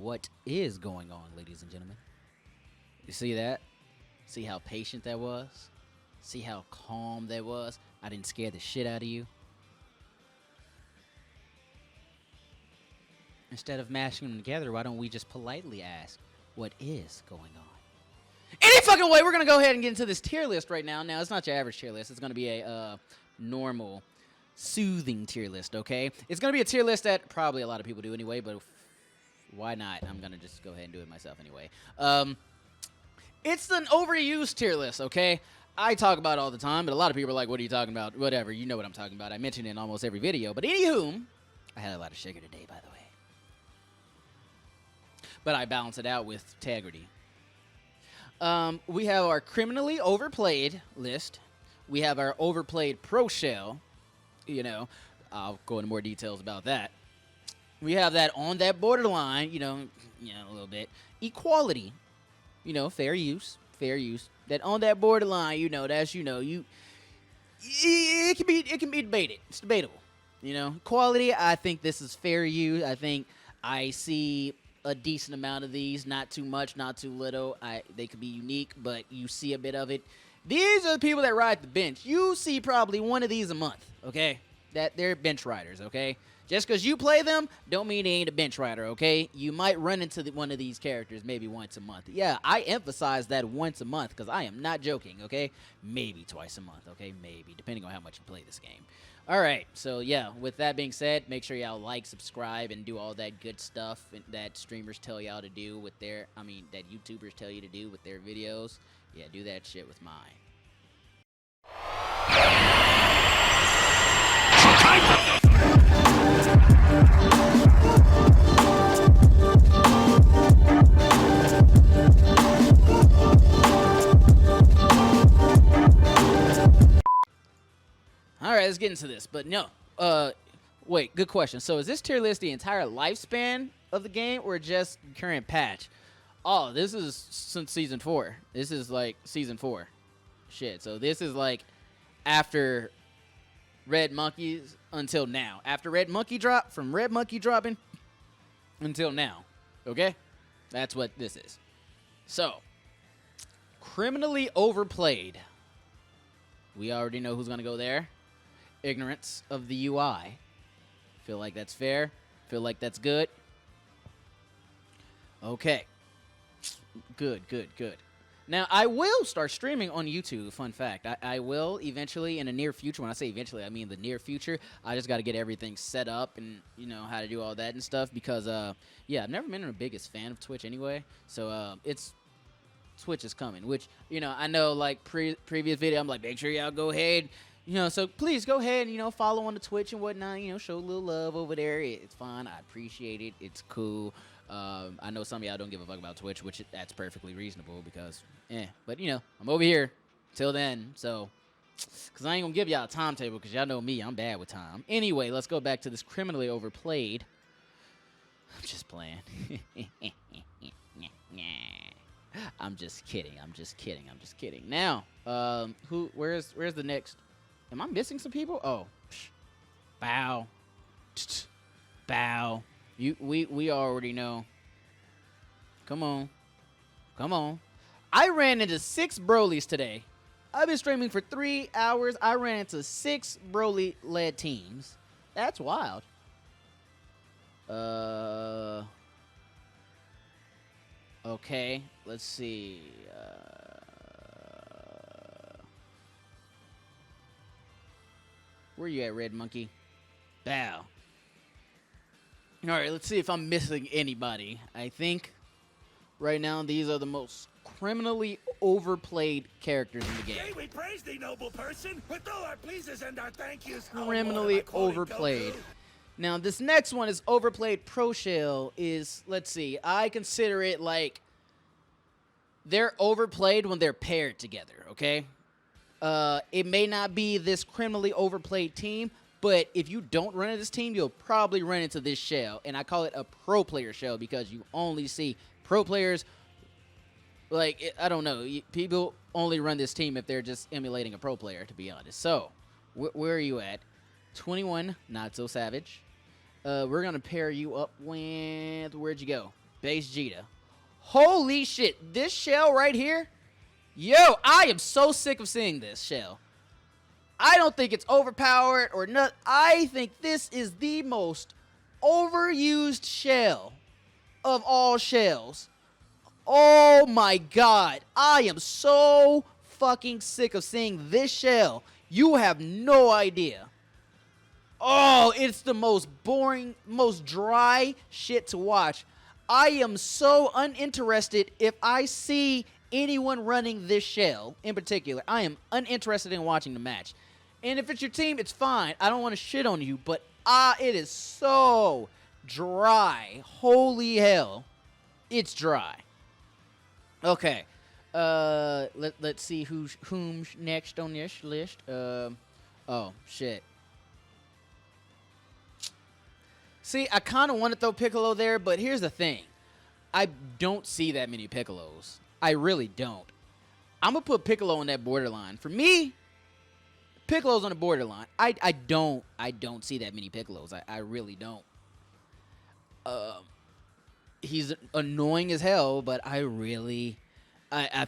What is going on, ladies and gentlemen? You see that? See how patient that was? See how calm that was? I didn't scare the shit out of you. Instead of mashing them together, why don't we just politely ask, what is going on? Any fucking way, we're going to go ahead and get into this tier list right now. Now, it's not your average tier list. It's going to be a normal, soothing tier list, okay? It's going to be a tier list that probably a lot of people do anyway, but why not? I'm going to just go ahead and do it myself anyway. It's an overused tier list, okay? I talk about it all the time, but a lot of people are like, what are you talking about? Whatever, you know what I'm talking about. I mention it in almost every video. But anywho, I had a lot of sugar today, by the way. But I balance it out with integrity. We have our criminally overplayed list. We have our overplayed pro shell. You know, I'll go into more details about that. We have that on that borderline, you know, a little bit. Equality, you know, fair use. That on that borderline, you know, that's, you know, it can be debated. It's debatable, you know. Quality, I think this is fair use. I think I see a decent amount of these, not too much, not too little. They could be unique, but you see a bit of it. These are the people that ride the bench. You see probably one of these a month, okay? That they're bench riders, okay? Just because you play them, don't mean they ain't a bench rider, okay? You might run into one of these characters maybe once a month. Yeah, I emphasize that once a month because I am not joking, okay? Maybe twice a month, okay? Maybe, depending on how much you play this game. All right, so yeah, with that being said, make sure y'all like, subscribe, and do all that good stuff that streamers tell y'all to do with their, that YouTubers tell you to do with their videos. Yeah, do that shit with mine. All right, let's get into this. But no, wait, good question. So is this tier list the entire lifespan of the game or just current patch? Oh, this is since season 4. This is like season 4. Shit. So this is like after Red Monkeys until now. After Red Monkey drop, from Red Monkey dropping until now. Okay? That's what this is. So, criminally overplayed. We already know who's going to go there. Ignorance of the UI. Feel like that's fair. Feel like that's good. Okay. Good. Now, I will start streaming on YouTube, fun fact. I will eventually in the near future. When I say eventually, I mean the near future. I just got to get everything set up and, you know, how to do all that and stuff because, yeah, I've never been the biggest fan of Twitch anyway. So, Twitch is coming, which, you know, I know, like, previous video, I'm like, make sure y'all go ahead, you know, so please go ahead and, you know, follow on the Twitch and whatnot, you know, show a little love over there. It's fun. I appreciate it. It's cool. I know some of y'all don't give a fuck about Twitch, which that's perfectly reasonable because, but, you know, I'm over here till then, so, because I ain't going to give y'all a timetable because y'all know me, I'm bad with time. Anyway, let's go back to this criminally overplayed. I'm just playing. I'm just kidding. Now, where's the next? Am I missing some people? Oh, bow. Bow. We already know. Come on. I ran into 6 Brolys today. I've been streaming for 3 hours. I ran into 6 Broly-led teams. That's wild. Okay, let's see. Where you at, Red Monkey? Bow. All right, let's see if I'm missing anybody. I think right now these are the most criminally overplayed characters in the game. Yea, we praise thee, noble person, with all our pleases and our thank yous. Criminally overplayed. Now, this next one is overplayed pro shell. Let's see, I consider it like they're overplayed when they're paired together, okay? It may not be this criminally overplayed team, but if you don't run into this team, you'll probably run into this shell. And I call it a pro player shell because you only see pro players. Like, I don't know. People only run this team if they're just emulating a pro player, to be honest. So, where are you at? 21, not so savage. We're going to pair you up with, where'd you go? Base Jita. Holy shit. This shell right here. Yo, I am so sick of seeing this shell. I don't think it's overpowered or not. I think this is the most overused shell of all shells. Oh my god. I am so fucking sick of seeing this shell. You have no idea. Oh, it's the most boring, most dry shit to watch. I am so uninterested if I see anyone running this shell in particular. I am uninterested in watching the match. And if it's your team, it's fine. I don't want to shit on you, but it is so dry. Holy hell. It's dry. Okay. Let's see who's next on this list. Oh, shit. See, I kind of want to throw Piccolo there, but here's the thing. I don't see that many Piccolos. I really don't. I'm going to put Piccolo on that borderline. For me, Piccolo's on the borderline. I don't see that many Piccolos. I really don't. He's annoying as hell, but I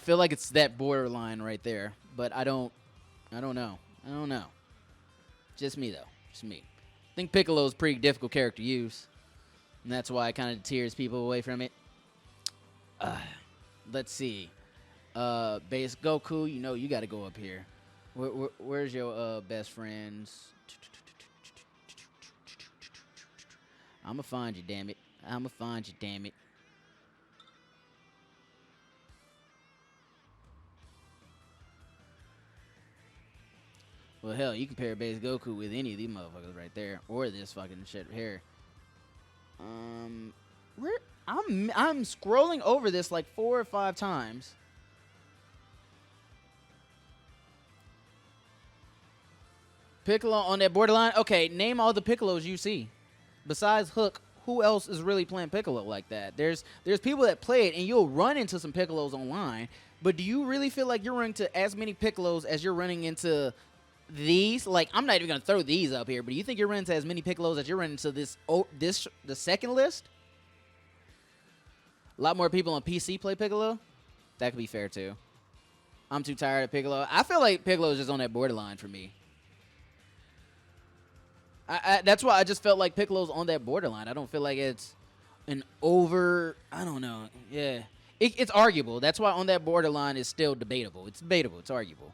feel like it's that borderline right there. But I don't know. Just me, though. Just me. I think Piccolo is a pretty difficult character to use, and that's why it kind of deters people away from it. Let's see. Base Goku, you know you got to go up here. Where's your best friends? I'ma find you, damn it. Well, hell, you can pair Base Goku with any of these motherfuckers right there, or this fucking shit here. I'm scrolling over this like 4 or 5 times. Piccolo on that borderline. Okay, name all the Piccolos you see. Besides Hook, who else is really playing Piccolo like that? There's people that play it, and you'll run into some Piccolos online. But do you really feel like you're running to as many Piccolos as you're running into these? Like, I'm not even gonna throw these up here, but do you think you're running to as many Piccolos as you're running to the second list? A lot more people on PC play Piccolo. That could be fair too. I'm too tired of Piccolo. I feel like Piccolo is just on that borderline for me. That's why I just felt like Piccolo's on that borderline. I don't feel like it's an over. I don't know. Yeah, it's arguable. That's why on that borderline is still debatable. It's debatable. It's arguable.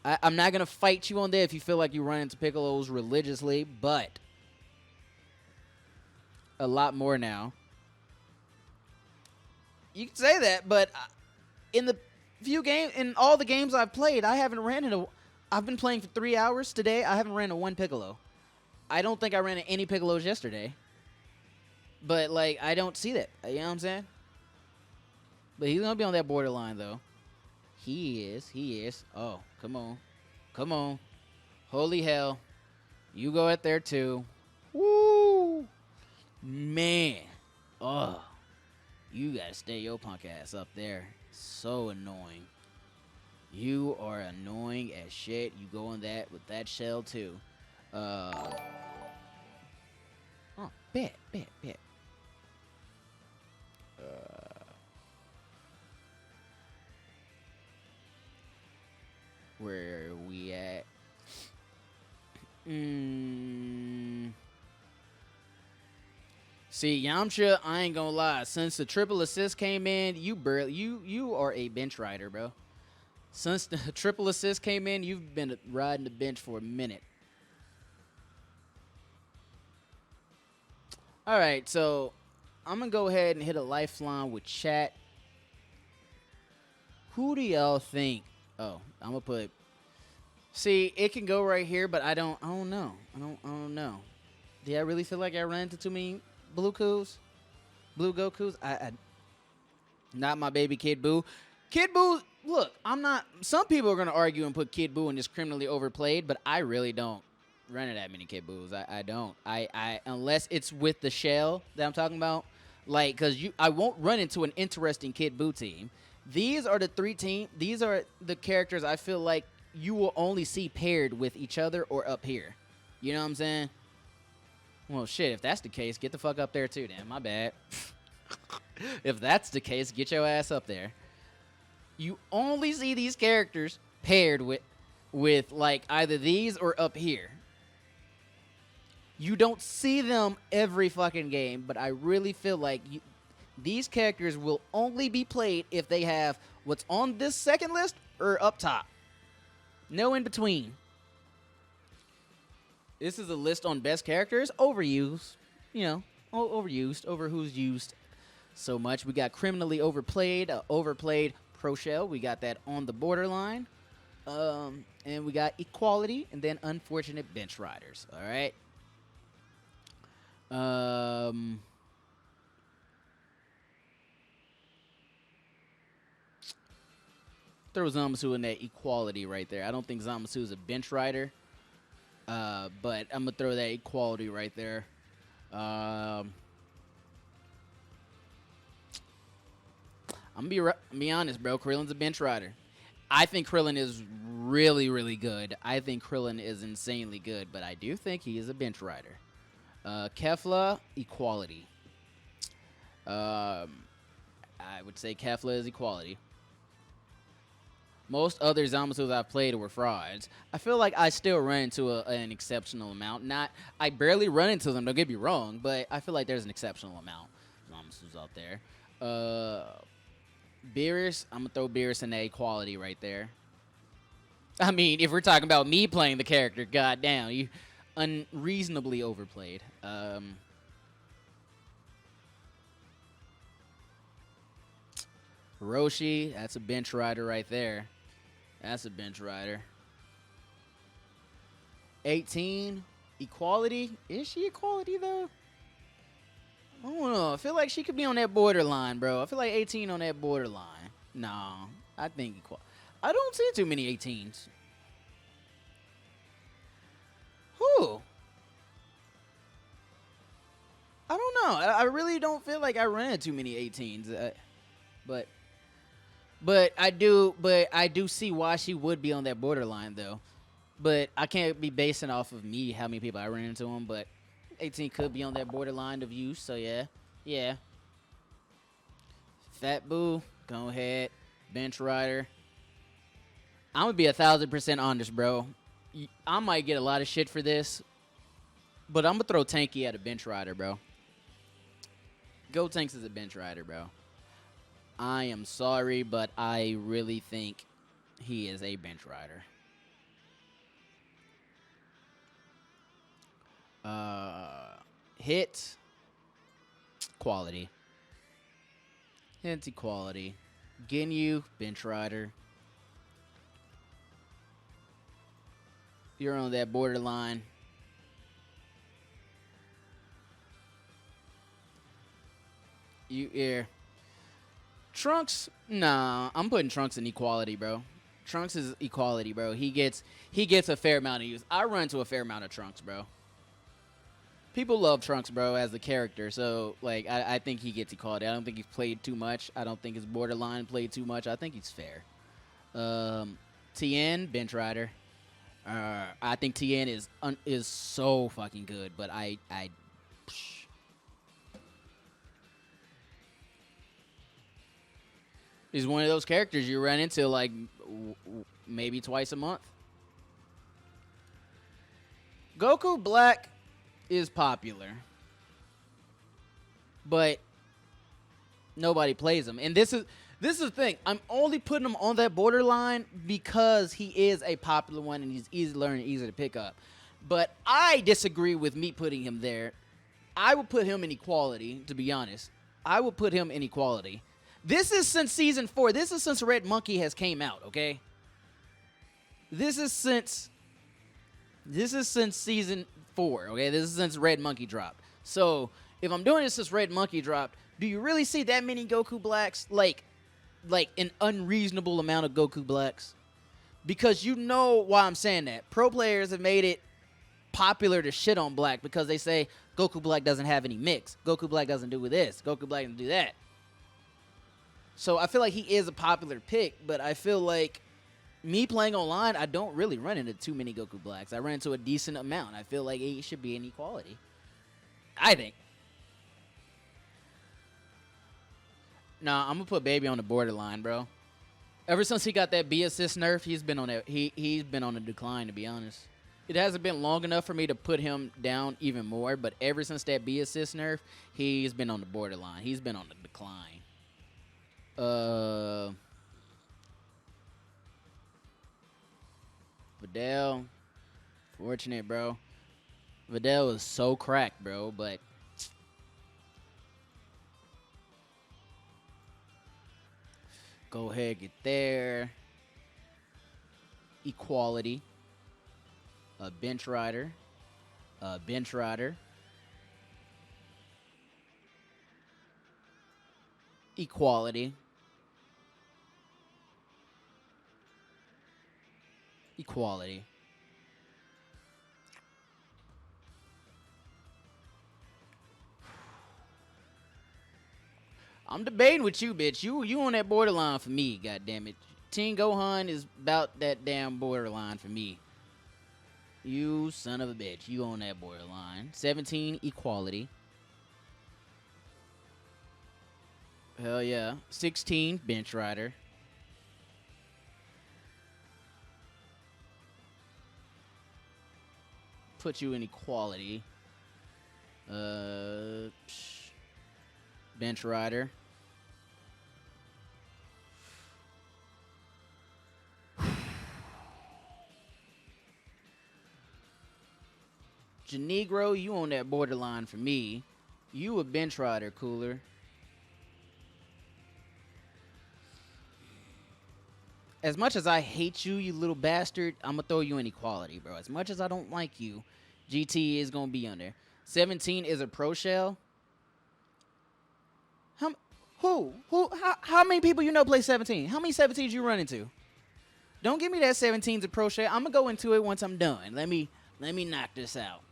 I'm not gonna fight you on there if you feel like you run into Piccolos religiously, but a lot more now. You can say that, but in all the games I've played, I've been playing for 3 hours today. I haven't ran into one Piccolo. I don't think I ran into any Piccolos yesterday. But, like, I don't see that. You know what I'm saying? But he's going to be on that borderline, though. He is. Oh, come on. Holy hell. You go out there, too. Woo! Man. Oh. You got to stay your punk ass up there. So annoying. You are annoying as shit. You go on that with that shell, too. Bet. Where are we at? See, Yamcha, I ain't gonna lie. Since the triple assist came in, you are a bench rider, bro. Since the triple assist came in, you've been riding the bench for a minute. All right, so I'm going to go ahead and hit a lifeline with chat. Who do y'all think? Oh, I'm going to put... See, it can go right here, but I don't know. I don't know. Do I really feel like I ran into too many Blue Gokus? Not my baby Kid Buu. Kid Buu, look, I'm not... Some people are going to argue and put Kid Buu in this criminally overplayed, but I really don't run into that many Kid Buus. I don't. I unless it's with the shell that I'm talking about. Like, because I won't run into an interesting Kid Buu team. These are these are the characters I feel like you will only see paired with each other or up here. You know what I'm saying? Well, shit, if that's the case, get the fuck up there too, damn. My bad. If that's the case, get your ass up there. You only see these characters paired with like either these or up here. You don't see them every fucking game, but I really feel like these characters will only be played if they have what's on this second list or up top. No in between. This is a list on best characters. Overused. You know, overused. Over who's used so much. We got criminally overplayed. Overplayed pro shell. We got that on the borderline. And we got equality. And then unfortunate bench riders. All right. Throw Zamasu in that equality right there. I don't think Zamasu is a bench rider. But I'm going to throw that equality right there. I'm going to be honest, bro. Krillin's a bench rider. I think Krillin is really, really good. I think Krillin is insanely good, but I do think he is a bench rider. Kefla, equality. I would say Kefla is equality. Most other Zamasus I've played were frauds. I feel like I still run into an exceptional amount. I barely run into them, don't get me wrong, but I feel like there's an exceptional amount of Zamasus out there. Beerus, I'm going to throw Beerus in that equality right there. I mean, if we're talking about me playing the character, goddamn, you unreasonably overplayed. Roshi, that's a bench rider right there. That's a bench rider. 18, equality. Is she equality, though? I don't know. I feel like she could be on that borderline, bro. I feel like 18 on that borderline. No, I think equality. I don't see too many 18s. Who? I don't know. I really don't feel like I run into too many 18s. But I do see why she would be on that borderline, though. But I can't be basing off of me how many people I ran into them. But 18 could be on that borderline of use, so yeah. Fat Boo, go ahead. Bench rider. I'm gonna be 1,000% honest, bro. I might get a lot of shit for this, but I'm gonna throw Tanky at a bench rider, bro. Go Tanks as a bench rider, bro. I am sorry, but I really think he is a bench rider. Hit quality. Hit equality. Ginyu, bench rider. You're on that borderline. Trunks, nah, I'm putting Trunks in equality, bro. Trunks is equality, bro. He gets a fair amount of use. I run to a fair amount of Trunks, bro. People love Trunks, bro, as the character. So, like, I think he gets equality. I don't think he's played too much. I don't think his borderline played too much. I think he's fair. Tien, bench rider. I think Tien is so fucking good, but he's one of those characters you run into like maybe twice a month. Goku Black is popular, but nobody plays him. And this is the thing. I'm only putting him on that borderline because he is a popular one and he's easy to learn and easy to pick up. But I disagree with me putting him there. I would put him in equality, to be honest. I would put him in equality. This is since season 4. This is since Red Monkey has came out, okay? This is since season 4, okay? This is since Red Monkey dropped. So, if I'm doing this since Red Monkey dropped, do you really see that many Goku Blacks? Like an unreasonable amount of Goku Blacks? Because you know why I'm saying that. Pro players have made it popular to shit on Black because they say Goku Black doesn't have any mix. Goku Black doesn't do this. Goku Black doesn't do that. So I feel like he is a popular pick, but I feel like me playing online, I don't really run into too many Goku Blacks. I run into a decent amount. I feel like he should be in equality. I think. Nah, I'm gonna put Baby on the borderline, bro. Ever since he got that B assist nerf, he's been on that. He's been on a decline, to be honest. It hasn't been long enough for me to put him down even more, but ever since that B assist nerf, he's been on the borderline. He's been on the decline. Vidal, fortunate, bro. Vidal is so cracked, bro, but go ahead, get there. Equality. A bench rider. A bench rider. Equality. Equality. I'm debating with you, bitch. You on that borderline for me, goddammit. Teen Gohan is about that damn borderline for me. You son of a bitch. You on that borderline. 17, equality. Hell yeah. 16, bench rider. Put you in equality. Bench rider. Janegro, you on that borderline for me. You a bench rider, Cooler. As much as I hate you, you little bastard, I'm going to throw you in equality, bro. As much as I don't like you, GT is going to be under. 17 is a pro shell. How many people you know play 17? How many 17s you run into? Don't give me that 17's a pro shell. I'm going to go into it once I'm done. Let me knock this out.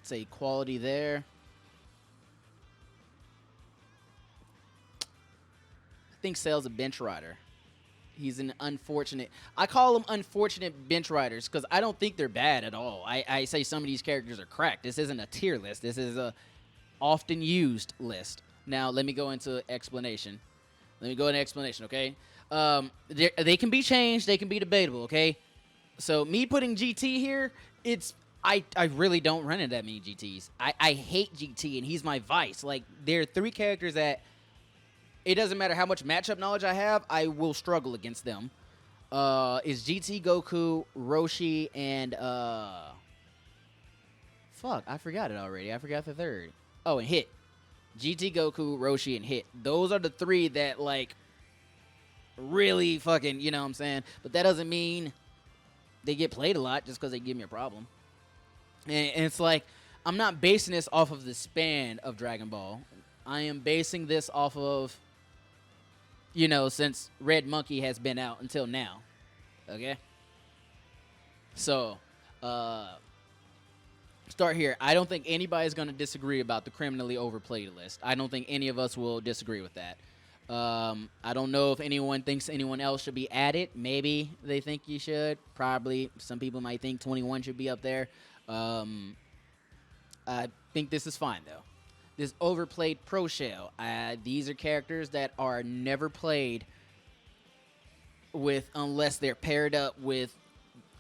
Say equality there. I think Cell's a bench rider. He's an unfortunate. I call them unfortunate bench riders because I don't think they're bad at all. I say some of these characters are cracked. This isn't a tier list. This is a often used list. Now, let me go into explanation. Okay? They can be changed. They can be debatable, okay? So, me putting GT here, I really don't run into that many GTs. I hate GT, and he's my vice. Like, there are 3 characters that it doesn't matter how much matchup knowledge I have, I will struggle against them. Is GT, Goku, Roshi, and fuck, I forgot it already. I forgot the third. Oh, and Hit. GT, Goku, Roshi, and Hit. Those are the 3 that, like, really fucking, you know what I'm saying? But that doesn't mean they get played a lot just because they give me a problem. And it's like, I'm not basing this off of the span of Dragon Ball. I am basing this off of, you know, since Red Monkey has been out until now. Okay? So, start here. I don't think anybody's going to disagree about the criminally overplayed list. I don't think any of us will disagree with that. I don't know if anyone thinks anyone else should be added. Maybe they think you should. Probably. Some people might think 21 should be up there. I think this is fine, though. This overplayed pro shell. These are characters that are never played with unless they're paired up with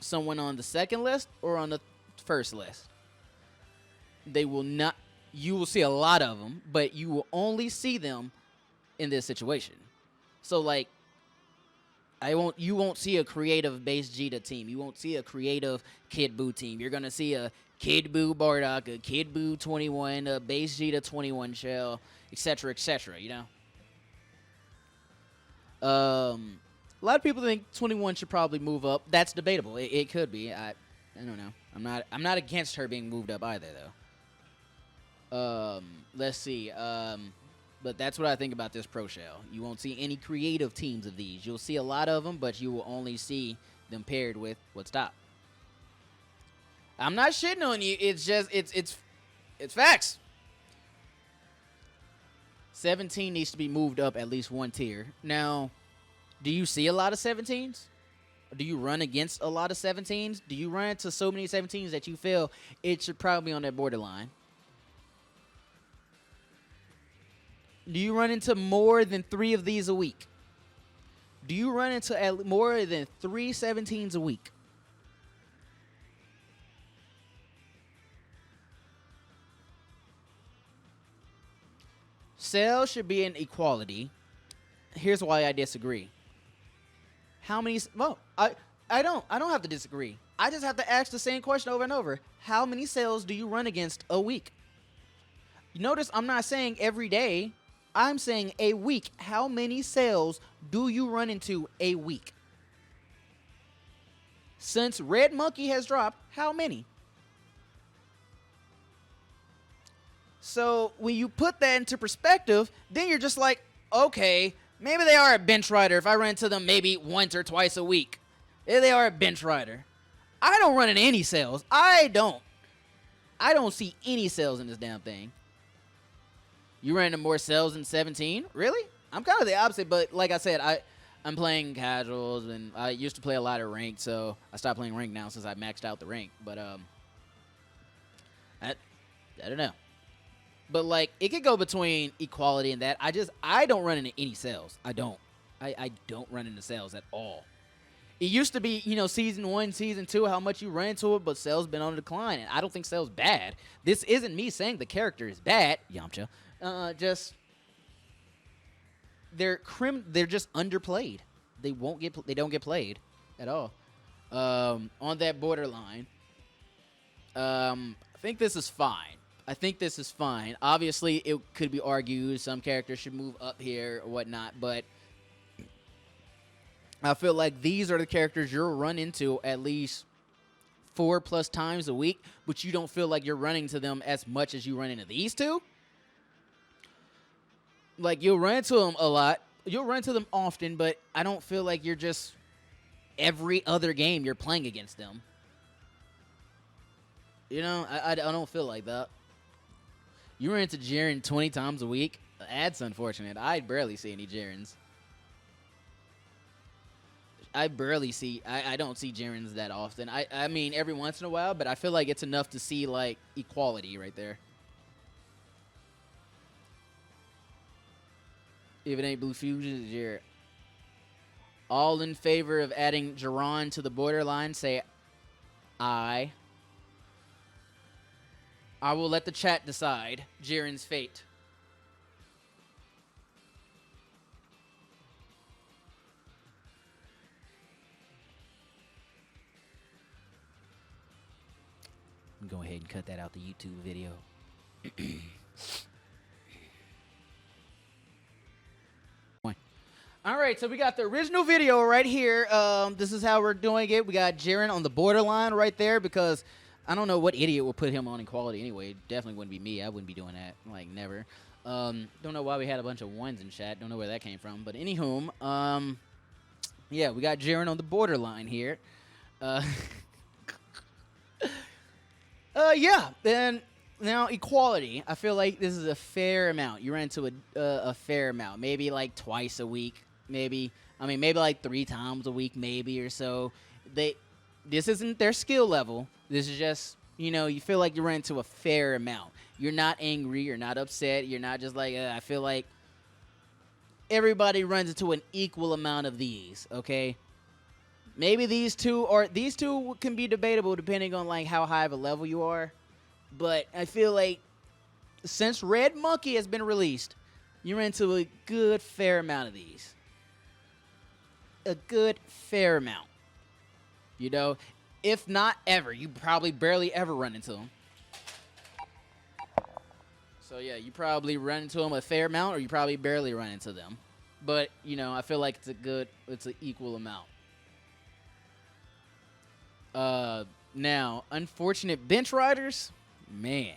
someone on the second list or on the first list. They will not. You will see a lot of them, but you will only see them in this situation. So, like, you won't see a creative base Jita team. You won't see a creative Kid Buu team. You're gonna see a Kid Buu Bardock, a Kid Buu 21, a base Jita 21 shell, etc., etc. You know. A lot of people think 21 should probably move up. That's debatable. It could be. I don't know. I'm not against her being moved up either, though. Let's see. But that's what I think about this pro shell. You won't see any creative teams of these. You'll see a lot of them, but you will only see them paired with what's top. I'm not shitting on you. It's just it's facts. 17 needs to be moved up at least 1 tier. Now, do you see a lot of 17s? Do you run against a lot of 17s? Do you run into so many 17s that you feel it should probably be on that borderline? Do you run into more than 3 of these a week? Do you run into more than 3 17s a week? Sales should be an equality. Here's why I disagree. How many? Well, I don't have to disagree. I just have to ask the same question over and over. How many sales do you run against a week? Notice I'm not saying every day. I'm saying a week. How many sales do you run into a week? Since Red Monkey has dropped, how many? So when you put that into perspective, then you're just like, okay, maybe they are a bench rider if I run into them maybe once or twice a week. Maybe they are a bench rider. I don't run into any sales. I don't see any sales in this damn thing. You ran into more sales than 17? Really? I'm kind of the opposite, but like I said, I'm playing casuals, and I used to play a lot of ranked, so I stopped playing ranked now since I maxed out the rank. But I don't know. But like it could go between equality and that. I don't run into any sales. I don't run into sales at all. It used to be, season 1, season 2, how much you run into it, but sales been on a decline, and I don't think sales bad. This isn't me saying the character is bad, Yamcha. Just they're just underplayed. They don't get played at all. On that borderline. I think this is fine. Obviously, it could be argued some characters should move up here or whatnot, but I feel like these are the characters you'll run into at least 4+ times a week, but you don't feel like you're running to them as much as you run into these two. Like, you'll run into them a lot. You'll run into them often, but I don't feel like you're just every other game you're playing against them. I don't feel like that. You run into Jiren 20 times a week. That's unfortunate. I barely see any Jirens. I don't see Jirens that often. I mean, every once in a while, but I feel like it's enough to see, like, equality right there. If it ain't Blue Fusion, it's Jiren. All in favor of adding Jiren to the borderline, say aye. I will let the chat decide Jiren's fate. Go ahead and cut that out the YouTube video. All right, so we got the original video right here. This is how we're doing it. We got Jiren on the borderline right there because I don't know what idiot would put him on equality anyway. Definitely wouldn't be me. I wouldn't be doing that. Like, never. Don't know why we had a bunch of ones in chat. Don't know where that came from. But anywho, yeah, we got Jiren on the borderline here. Yeah, then now equality. I feel like this is a fair amount. You ran into a fair amount, maybe like twice a week, maybe like 3 times a week, maybe or so. This isn't their skill level. This is just you feel like you ran into a fair amount. You're not angry. You're not upset. You're not just like I feel like everybody runs into an equal amount of these. Okay. Maybe these two can be debatable depending on like how high of a level you are. But I feel like since Red Monkey has been released, you're into a good fair amount of these. A good fair amount. If not ever, you probably barely ever run into them. So yeah, you probably run into them a fair amount or you probably barely run into them. But, I feel like it's an equal amount. Now, unfortunate bench riders, man.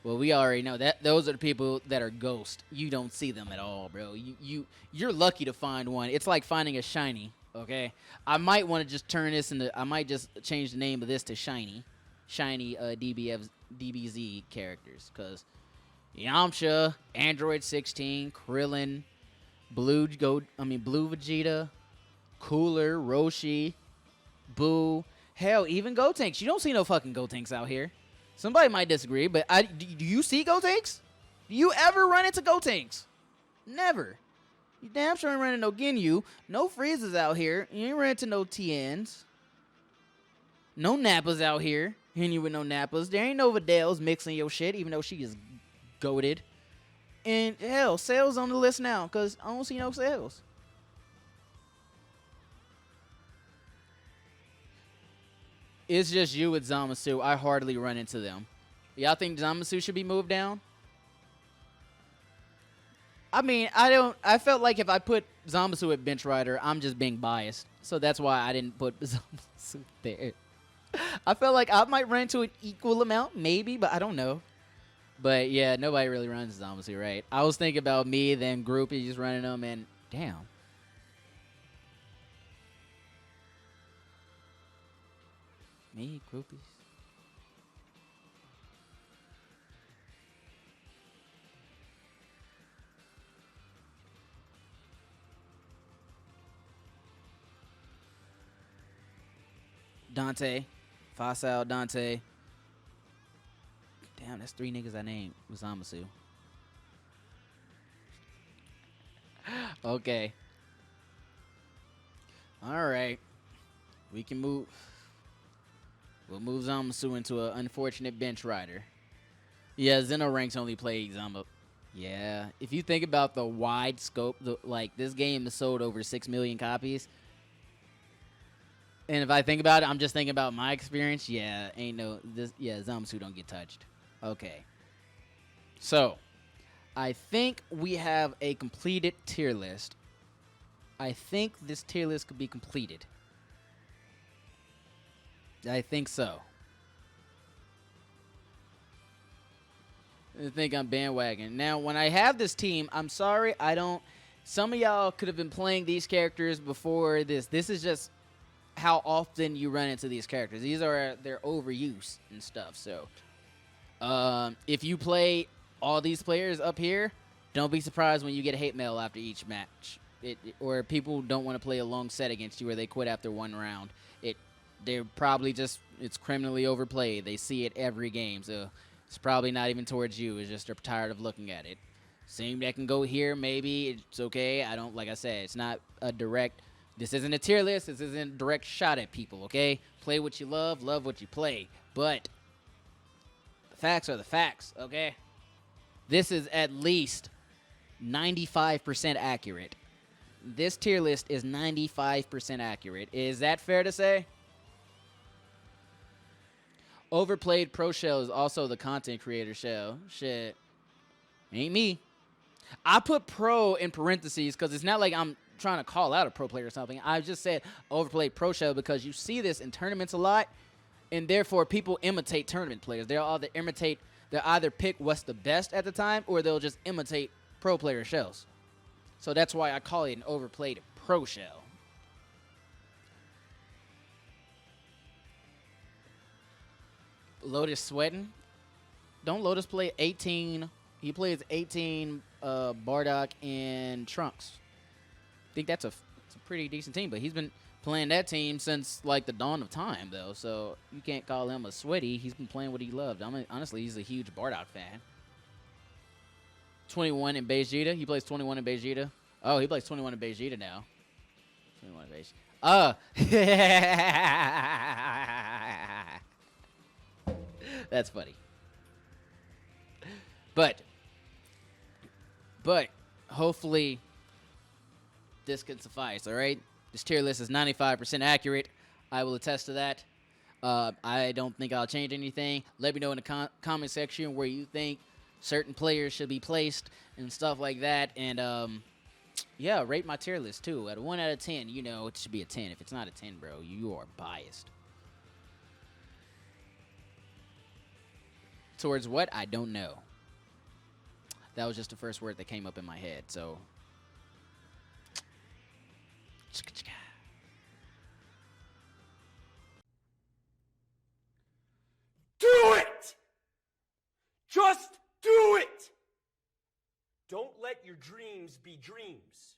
Well, we already know that those are the people that are ghost. You don't see them at all, bro. You're lucky to find one. It's like finding a shiny, okay? I might want to just turn this into, I might just change the name of this to shiny DBFZ characters, because Yamcha, Android 16, Krillin, Blue Vegeta, Cooler, Roshi, Boo. Hell, even Gotenks. You don't see no fucking Gotenks out here. Somebody might disagree, but do you see Gotenks? Do you ever run into Gotenks? Never. You damn sure ain't running no Ginyu. No freezes out here. You ain't running to no TNs. No Nappas out here. Hitting you with no Nappas. There ain't no Vidals mixing your shit, even though she is goated. And hell, Sales on the list now, because I don't see no Sales. It's just you with Zamasu. I hardly run into them. Y'all think Zamasu should be moved down? I mean, I felt like if I put Zamasu at bench rider, I'm just being biased. So that's why I didn't put Zamasu there. I felt like I might run into an equal amount, maybe, but I don't know. But yeah, nobody really runs Zamasu, right? I was thinking about me, then Groupie just running them, and damn. Me, Groupies. Dante. Facile, Dante. Damn, that's 3 niggas I named with Zamasu. Okay. Alright. We can move. We'll move Zamasu into an unfortunate bench rider. Yeah, Xenoranks only play Zamba. Yeah. If you think about the wide scope, like, this game has sold over 6 million copies. And if I think about it, I'm just thinking about my experience. Yeah, Zamasu don't get touched. Okay. So, I think we have a completed tier list. I think this tier list could be completed. I think so. I think I'm bandwagon. Now, when I have this team, I'm sorry, I don't... Some of y'all could have been playing these characters before this. This is just how often you run into these characters. These are their overuse and stuff. So, if you play all these players up here, don't be surprised when you get hate mail after each match. Or people don't want to play a long set against you, or they quit after 1 round. They're probably just, it's criminally overplayed. They see it every game, so it's probably not even towards you. It's just they're tired of looking at it. Same that can go here, maybe. It's okay. I don't, like I said, it's not a direct, this isn't a tier list. This isn't a direct shot at people, okay? Play what you love what you play. But the facts are the facts, okay? This is at least 95% accurate. This tier list is 95% accurate. Is that fair to say? Overplayed Pro Shell is also the content creator shell. Shit. Ain't me. I put pro in parentheses because it's not like I'm trying to call out a pro player or something. I just said Overplayed Pro Shell because you see this in tournaments a lot, and therefore people imitate tournament players. They'll either pick what's the best at the time, or they'll just imitate pro player shells. So that's why I call it an Overplayed Pro Shell. Lotus sweating. Don't Lotus play 18? He plays 18 Bardock and Trunks. I think it's a pretty decent team, but he's been playing that team since like the dawn of time, though. So you can't call him a sweaty. He's been playing what he loved. I mean, honestly, he's a huge Bardock fan. 21 in Vegeta. He plays 21 in Vegeta. Oh, he plays 21 in Vegeta now. 21 in Vegeta. That's funny. But hopefully this can suffice, all right? This tier list is 95% accurate. I will attest to that. I don't think I'll change anything. Let me know in the comment section where you think certain players should be placed and stuff like that. And, yeah, rate my tier list, too. At a 1 out of 10, you know it should be a 10. If it's not a 10, bro, you are biased. Towards what? I don't know. That was just the first word that came up in my head, so. Do it! Just do it! Don't let your dreams be dreams.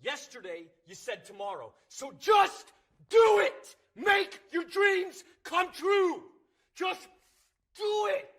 Yesterday, you said tomorrow, so just do it! Make your dreams come true! Just do it!